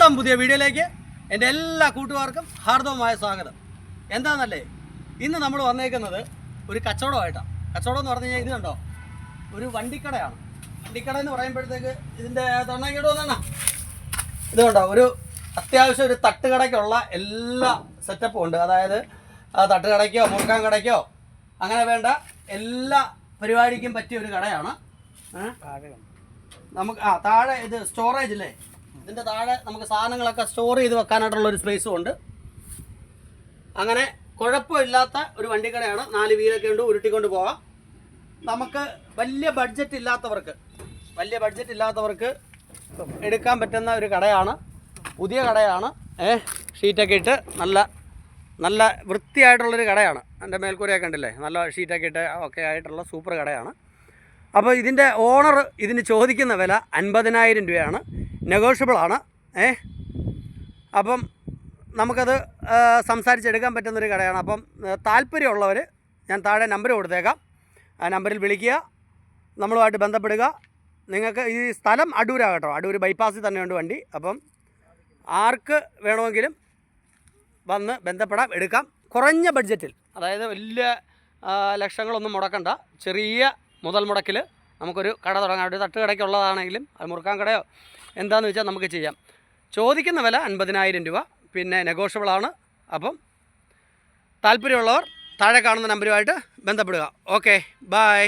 പുതിയ വീഡിയോയിലേക്ക് എൻ്റെ എല്ലാ കൂട്ടുകാർക്കും ഹാർദവമായ സ്വാഗതം. എന്താണെന്നല്ലേ, ഇന്ന് നമ്മൾ വന്നേക്കുന്നത് ഒരു കച്ചവടമായിട്ടാണ്. കച്ചവടം എന്ന് പറഞ്ഞു കഴിഞ്ഞാൽ ഇത് കണ്ടോ, ഒരു വണ്ടിക്കടയാണ്. വണ്ടിക്കട എന്ന് പറയുമ്പോഴത്തേക്ക് ഇതിൻ്റെ തൊണ്ണയ്ക്കിട വന്നാ ഇത് കണ്ടോ, ഒരു അത്യാവശ്യം ഒരു തട്ടുകടയ്ക്കുള്ള എല്ലാ സെറ്റപ്പും ഉണ്ട്. അതായത് തട്ടുകടയ്ക്കോ മുറുക്കാൻ കടയ്ക്കോ അങ്ങനെ വേണ്ട എല്ലാ പരിപാടിക്കും പറ്റിയ ഒരു കടയാണ്. നമുക്ക് താഴെ ഇത് സ്റ്റോറേജ് ഇല്ലേ, ഇതിൻ്റെ താഴെ നമുക്ക് സാധനങ്ങളൊക്കെ സ്റ്റോർ ചെയ്ത് വെക്കാനായിട്ടുള്ളൊരു സ്പേസും ഉണ്ട്. അങ്ങനെ കുഴപ്പമില്ലാത്ത ഒരു വണ്ടിക്കടയാണ്. 4 വീലൊക്കെ ഉണ്ട്, ഉരുട്ടിക്കൊണ്ട് പോകാം. നമുക്ക് വലിയ ബഡ്ജറ്റ് ഇല്ലാത്തവർക്ക് എടുക്കാൻ പറ്റുന്ന ഒരു കടയാണ്. പുതിയ കടയാണ്. ഷീറ്റൊക്കെ ഇട്ട് നല്ല വൃത്തിയായിട്ടുള്ളൊരു കടയാണ്. എൻ്റെ മേൽക്കൂരയൊക്കെ ഉണ്ടല്ലേ, നല്ല ഷീറ്റൊക്കെ ഇട്ട് ഒക്കെ ആയിട്ടുള്ള സൂപ്പർ കടയാണ്. അപ്പോൾ ഇതിൻ്റെ ഓണർ ഇതിന് ചോദിക്കുന്ന വില 50,000 രൂപയാണ്. നെഗോഷ്യബിളാണ്. അപ്പം നമുക്കത് സംസാരിച്ചെടുക്കാൻ പറ്റുന്നൊരു കടയാണ്. അപ്പം താല്പര്യമുള്ളവർ ഞാൻ താഴെ നമ്പർ കൊടുത്തേക്കാം. ആ നമ്പറിൽ വിളിക്കുക, നമ്മളുമായിട്ട് ബന്ധപ്പെടുക. നിങ്ങൾക്ക് ഈ സ്ഥലം അടൂരാണ് കേട്ടോ, അടൂർ ബൈപ്പാസിൽ തന്നെയുണ്ട് വണ്ടി. അപ്പം ആർക്ക് വേണമെങ്കിലും വന്ന് ബന്ധപ്പെടാം, എടുക്കാം. കുറഞ്ഞ ബഡ്ജറ്റിൽ, അതായത് വലിയ ലക്ഷങ്ങളൊന്നും മുടക്കണ്ട, ചെറിയ മുതൽ മുടക്കിൽ നമുക്കൊരു കട തുടങ്ങാം. ഒരു തട്ടുകടയ്ക്കുള്ളതാണെങ്കിലും അത് മുറുക്കാൻ കടയോ എന്താണെന്ന് വെച്ചാൽ നമുക്ക് ചെയ്യാം. ചോദിക്കുന്ന വില 50,000 രൂപ, പിന്നെ നെഗോഷ്യബിളാണ്. അപ്പം താല്പര്യമുള്ളവർ താഴെ കാണുന്ന നമ്പറുമായിട്ട് ബന്ധപ്പെടുക. Okay, by.